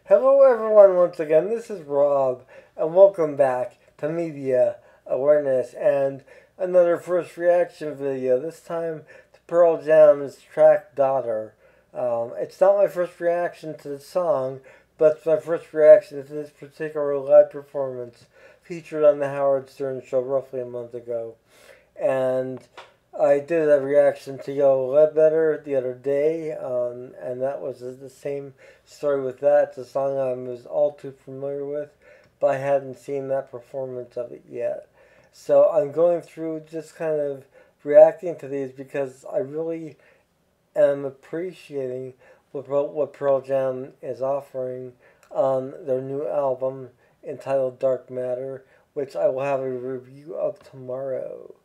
Hello, everyone, once again. This is Rob, and welcome back to Media Awareness and another first reaction video. This time to Pearl Jam's track Daughter. It's not my first reaction to the song, but it's my first reaction to this particular live performance featured on The Howard Stern Show roughly a month ago. And I did a reaction to Yellow Ledbetter the other day, and that was the same story with that. It's a song I was all too familiar with, but I hadn't seen that performance of it yet. So I'm going through just kind of reacting to these because I really am appreciating what Pearl Jam is offering on their new album entitled Dark Matter, which I will have a review of tomorrow.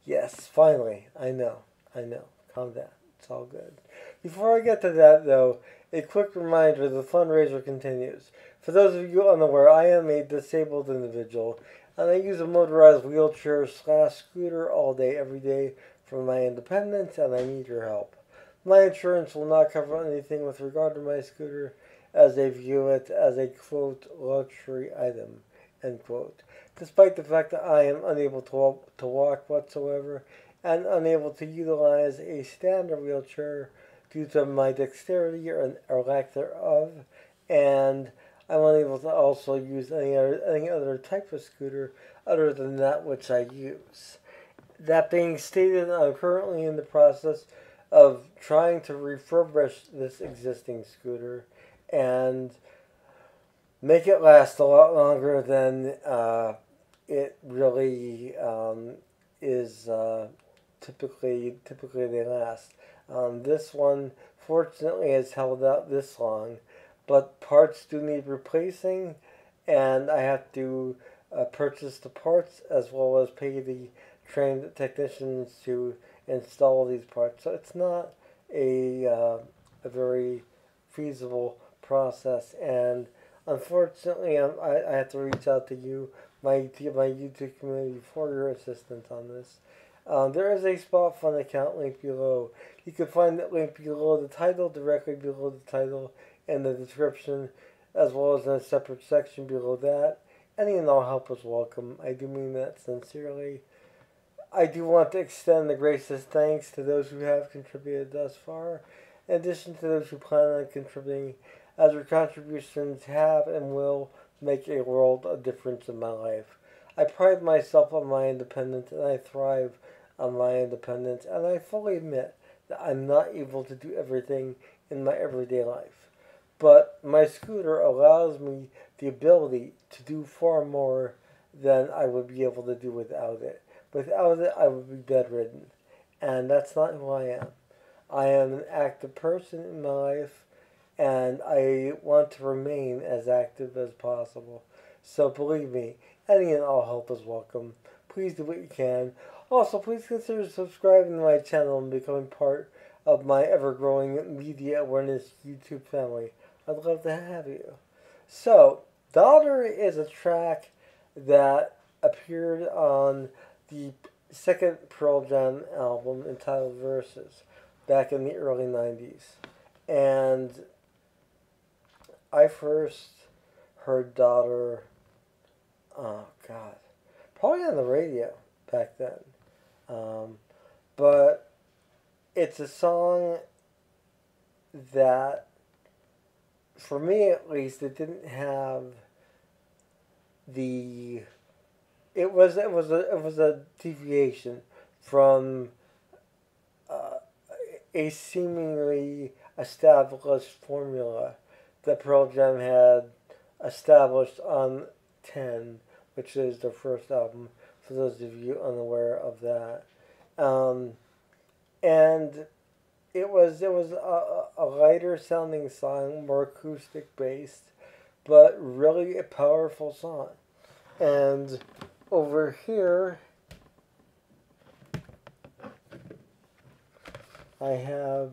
Yes, finally. I know. I know. Calm down. It's all good. Before I get to that, though, a quick reminder the fundraiser continues. For those of you unaware, I am a disabled individual, and I use a motorized wheelchair slash scooter all day, every day for my independence, and I need your help. My insurance will not cover anything with regard to my scooter, as they view it as a, quote, luxury item, end quote, despite the fact that I am unable to walk whatsoever and unable to utilize a standard wheelchair due to my dexterity or lack thereof, and I'm unable to also use any other type of scooter other than that which I use. That being stated, I'm currently in the process of trying to refurbish this existing scooter and make it last a lot longer than it really is typically they last. This one fortunately has held out this long, but parts do need replacing, and I have to purchase the parts as well as pay the trained technicians to install these parts. So it's not a very feasible process, and unfortunately, I have to reach out to you, my YouTube community, for your assistance on this. There is a spot fund account link below. You can find that link below the title, directly below the title, in the description, as well as in a separate section below that. Any and all help is welcome. I do mean that sincerely. I do want to extend the greatest thanks to those who have contributed thus far, in addition to those who plan on contributing, as your contributions have and will make a world of difference in my life. I pride myself on my independence, and I thrive on my independence, and I fully admit that I'm not able to do everything in my everyday life. But my scooter allows me the ability to do far more than I would be able to do without it. Without it, I would be bedridden. And that's not who I am. I am an active person in my life, and I want to remain as active as possible. So believe me, any and all help is welcome. Please do what you can. Also, please consider subscribing to my channel and becoming part of my ever-growing media awareness YouTube family. I'd love to have you. So, Daughter is a track that appeared on the second Pearl Jam album entitled Versus back in the early 90s. And I first heard Daughter, oh God, probably on the radio back then. But it's a song that, for me at least, it didn't have the. It was a deviation from uh, a seemingly established formula that Pearl Jam had established on 10, which is their first album, for those of you unaware of that. Um, and it was a lighter sounding song, more acoustic based, but really a powerful song. And over here, I have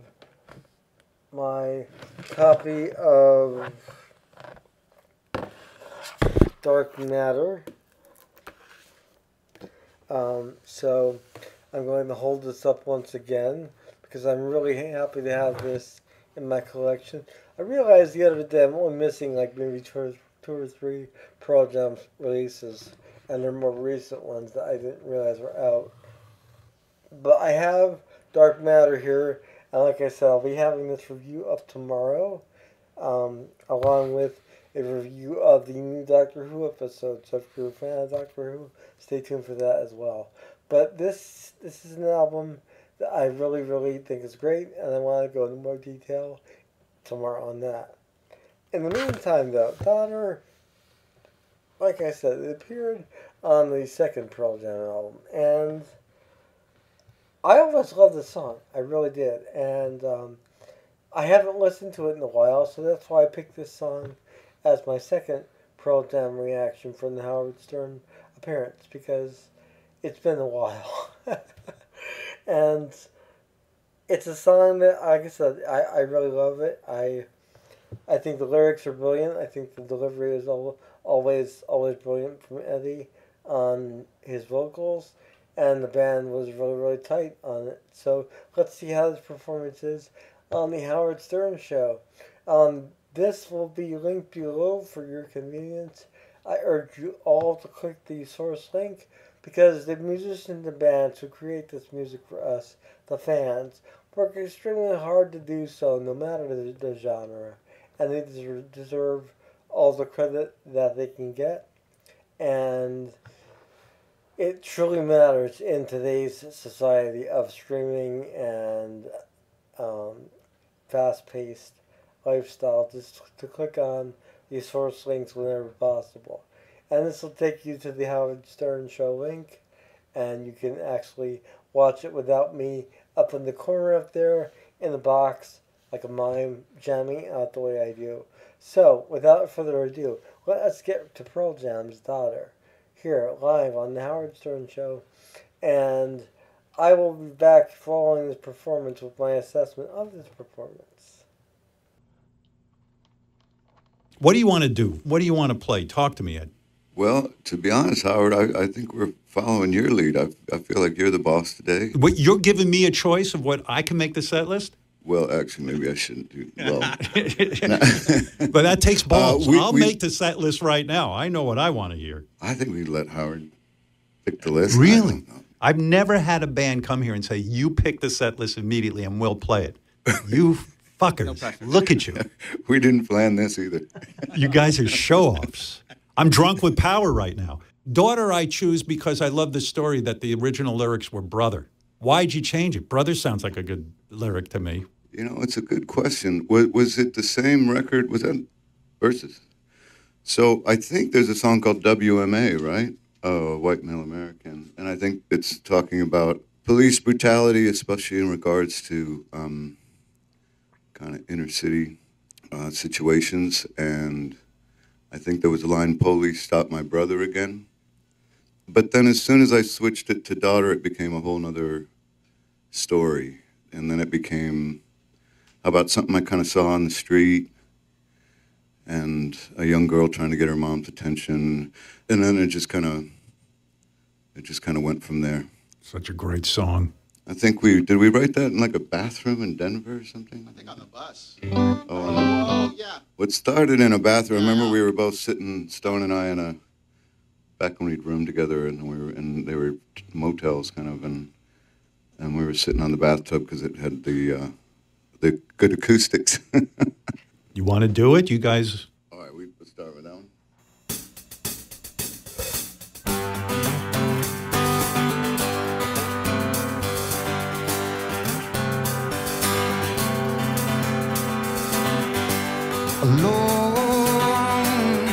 my copy of Dark Matter. So I'm going to hold this up once again because I'm really happy to have this in my collection. I realized the other day I'm only missing like maybe two or three Pearl Jam releases, and they're more recent ones that I didn't realize were out. But I have Dark Matter here, and like I said, I'll be having this review up tomorrow, along with a review of the new Doctor Who episode. So if you're a fan of Doctor Who, stay tuned for that as well. But this is an album that I really, really think is great, and I want to go into more detail tomorrow on that. In the meantime, though, Daughter, like I said, it appeared on the second Pearl Jam album, and I always loved the song. I really did, and I haven't listened to it in a while, so that's why I picked this song as my second Pearl Jam reaction from the Howard Stern appearance, because it's been a while. And it's a song that, like I said, I really love it. I think the lyrics are brilliant. I think the delivery is always brilliant from Eddie on his vocals, and the band was really, really tight on it. So let's see how this performance is on the Howard Stern Show. This will be linked below for your convenience. I urge you all to click the source link, because the musicians and bands who create this music for us, the fans, work extremely hard to do so, no matter the genre, and they deserve all the credit that they can get. And it truly matters in today's society of streaming and fast-paced lifestyle, just to click on these source links whenever possible. And this will take you to the Howard Stern Show link, and you can actually watch it without me up in the corner up there in the box like a mime jamming out the way I do. So, without further ado, let us get to Pearl Jam's Daughter here live on the Howard Stern Show, and I will be back following this performance with my assessment of this performance. What do you want to do? What do you want to play? Talk to me, Ed. Well, to be honest, Howard, I think we're following your lead. I feel like you're the boss today. What, you're giving me a choice of what I can make the set list? Well, actually, maybe I shouldn't do. Well, but that takes balls. I'll make the set list right now. I know what I want to hear. I think we let Howard pick the list. Really? I've never had a band come here and say, you pick the set list immediately and we'll play it. You fuckers, no, look at you. We didn't plan this either. You guys are show-offs. I'm drunk with power right now. Daughter I choose because I love the story that the original lyrics were brother. Why'd you change it? Brother sounds like a good lyric to me. You know, it's a good question. Was it the same record? Was that Versus? So I think there's a song called WMA, right? White Male American. And I think it's talking about police brutality, especially in regards to kind of inner city situations. And I think there was a line, police stop my brother again. But then as soon as I switched it to Daughter, it became a whole nother story. And then it became about something I kind of saw on the street and a young girl trying to get her mom's attention. And then it just kind of went from there. Such a great song. I think did we write that in like a bathroom in Denver or something? I think on the bus. Oh, yeah. What started in a bathroom, I remember we were both sitting, Stone and I, back when we'd roomed together, and they were motels kind of, and we were sitting on the bathtub because it had the good acoustics. You want to do it? You guys? All right, let's start with that one. Alone,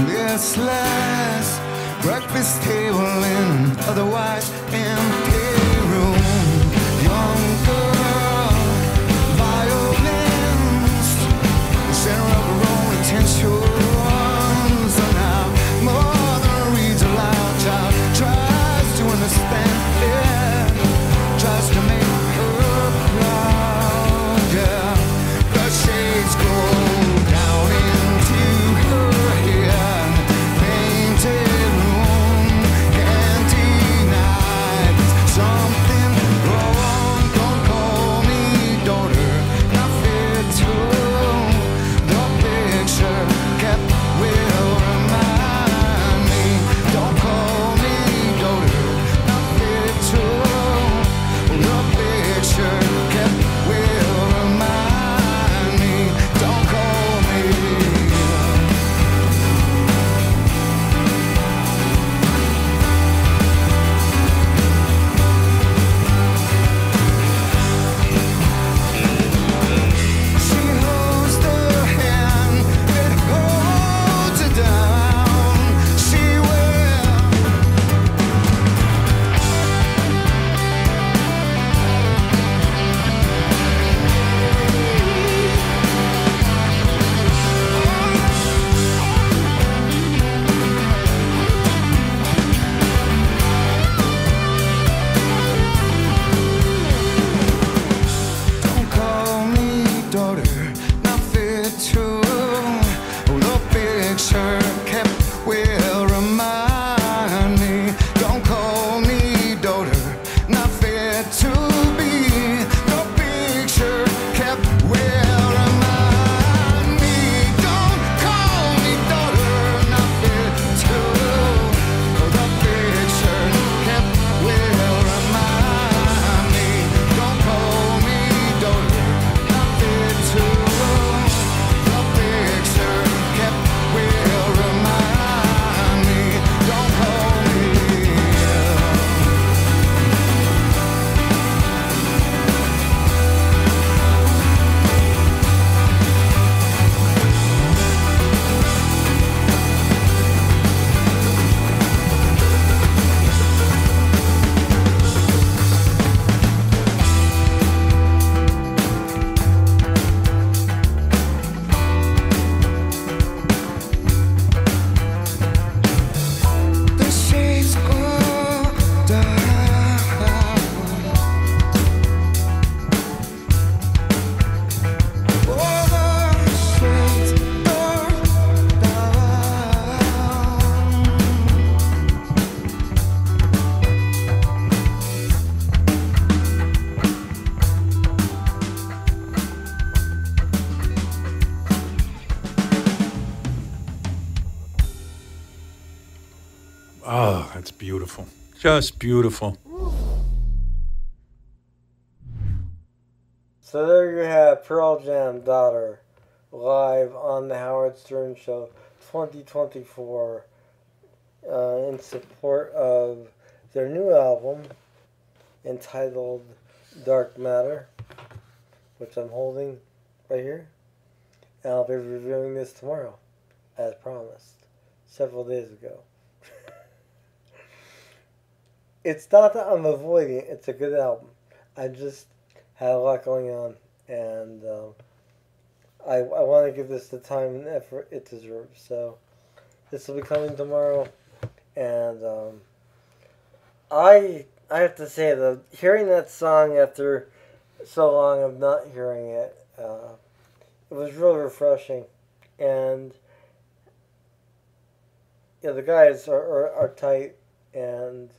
this last breakfast table in otherwise empty room. Young girl, violins, the center of her own intentions. And now mother reads aloud, child tries to understand it, tries to make her proud, yeah. The shades go picture kept will remind me. Don't call me daughter, not fit to be. The picture kept will remind me. Don't call me daughter, not fit to. The picture kept will remind me. Don't call me daughter, not fit to. The picture kept will remind me. Don't call me. The shades go down. Oh, the shades go down. Oh, that's beautiful. Just beautiful. So there you have Pearl Jam Daughter live on the Howard Stern Show 2024 in support of their new album entitled Dark Matter, which I'm holding right here. And I'll be reviewing this tomorrow, as promised, several days ago. It's not that I'm avoiding it, it's a good album. I just had a lot going on, and I want to give this the time and effort it deserves. So this will be coming tomorrow, and I have to say though, hearing that song after so long of not hearing it, it was really refreshing, and yeah, the guys are tight and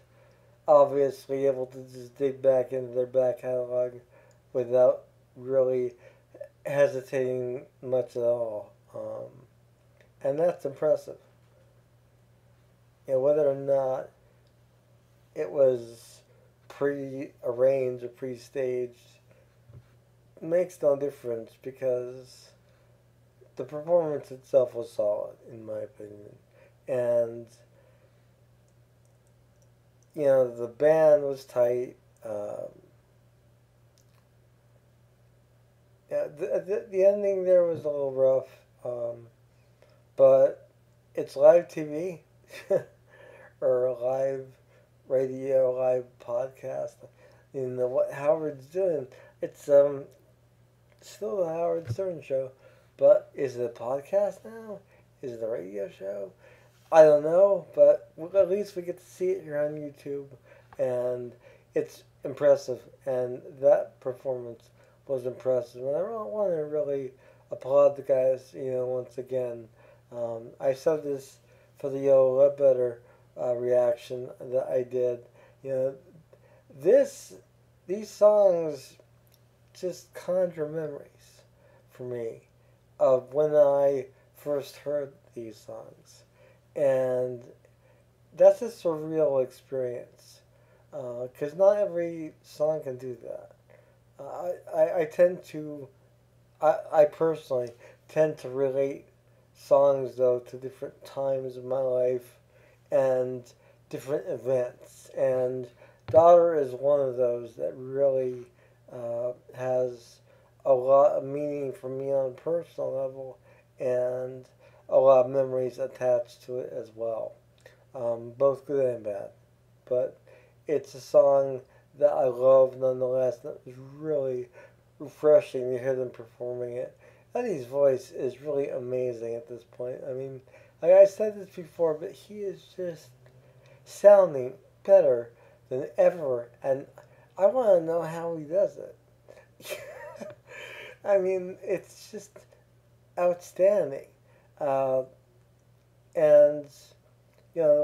obviously able to just dig back into their back catalog without really hesitating much at all. And that's impressive. You know, whether or not it was pre-arranged or pre-staged makes no difference, because the performance itself was solid, in my opinion. And you know, the band was tight. Yeah, the ending there was a little rough, but it's live TV or live radio, live podcast. You know what Howard's doing. It's still the Howard Stern Show, but is it a podcast now? Is it a radio show? I don't know, but at least we get to see it here on YouTube, and it's impressive, and that performance was impressive, and I want to really applaud the guys, you know, once again. I said this for the Yo Ledbetter reaction that I did. You know, these songs just conjure memories for me of when I first heard these songs. And that's a surreal experience, because not every song can do that. I personally tend to relate songs, though, to different times of my life and different events. And Daughter is one of those that really has a lot of meaning for me on a personal level, and a lot of memories attached to it as well, both good and bad. But it's a song that I love nonetheless. That was really refreshing to hear them performing it. Eddie's voice is really amazing at this point. I mean, like I said this before, but he is just sounding better than ever, and I want to know how he does it. I mean, it's just outstanding.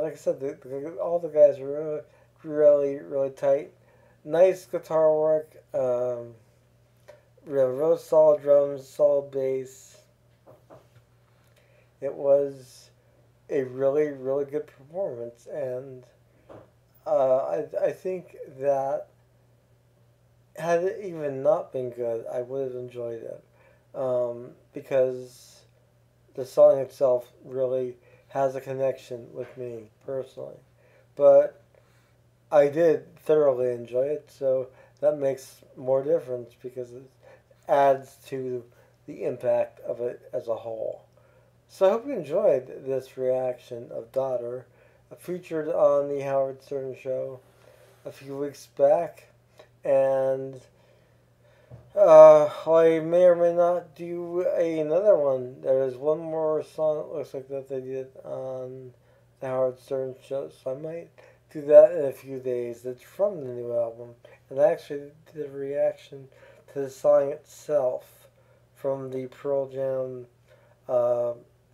like I said, all the guys are really tight. Nice guitar work. Real solid drums, solid bass. It was a really good performance, and I think that had it even not been good, I would have enjoyed it, because the song itself really has a connection with me personally. But I did thoroughly enjoy it, so that makes more difference because it adds to the impact of it as a whole. So I hope you enjoyed this reaction of Daughter, featured on the Howard Stern Show a few weeks back, and I may or may not do another one. There is one more song it looks like that they did on the Howard Stern Show, so I might do that in a few days. It's from the new album, and I actually did a reaction to the song itself from the Pearl Jam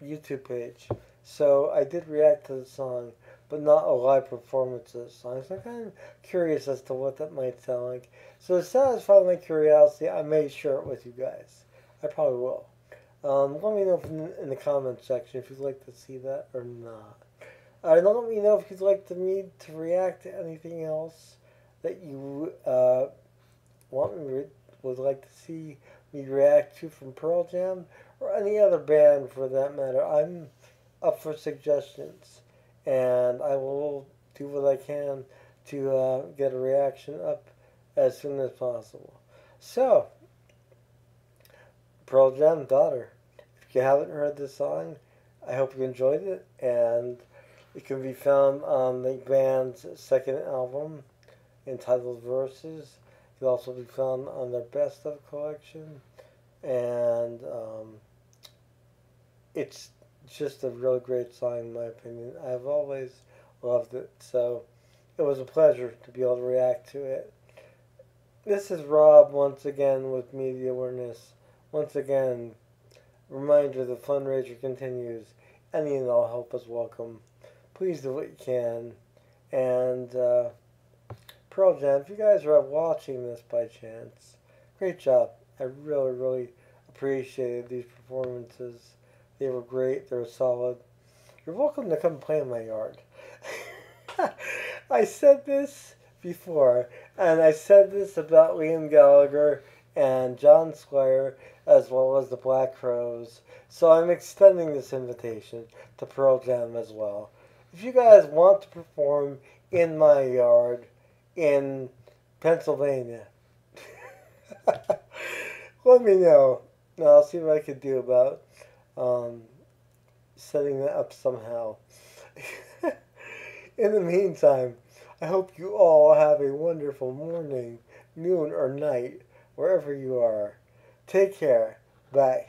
YouTube page. So I did react to the song, but not a live performance of the song. So I'm kind of curious as to what that might sound like. So to satisfy my curiosity, I may share it with you guys. I probably will. Let me know in the comments section if you'd like to see that or not. Let me know if you'd like me to react to anything else that you would like to see me react to from Pearl Jam or any other band for that matter. I'm up for suggestions, and I will do what I can to get a reaction up as soon as possible. So, Pearl Jam, Daughter. If you haven't heard this song, I hope you enjoyed it, and it can be found on the band's second album entitled Verses. It can also be found on their Best Of collection, and it's just a really great song in my opinion. I've always loved it, so it was a pleasure to be able to react to it. This is Rob once again with Media Awareness. Once again, reminder the fundraiser continues. Any and all help is welcome. Please do what you can. And Pearl Jam, if you guys are watching this by chance, great job. I really appreciated these performances. They were great. They were solid. You're welcome to come play in my yard. I said this before, and I said this about Liam Gallagher and John Squire, as well as the Black Crowes. So I'm extending this invitation to Pearl Jam as well. If you guys want to perform in my yard in Pennsylvania, let me know. Now I'll see what I can do about setting that up somehow. In the meantime, I hope you all have a wonderful morning, noon, or night, wherever you are. Take care. Bye.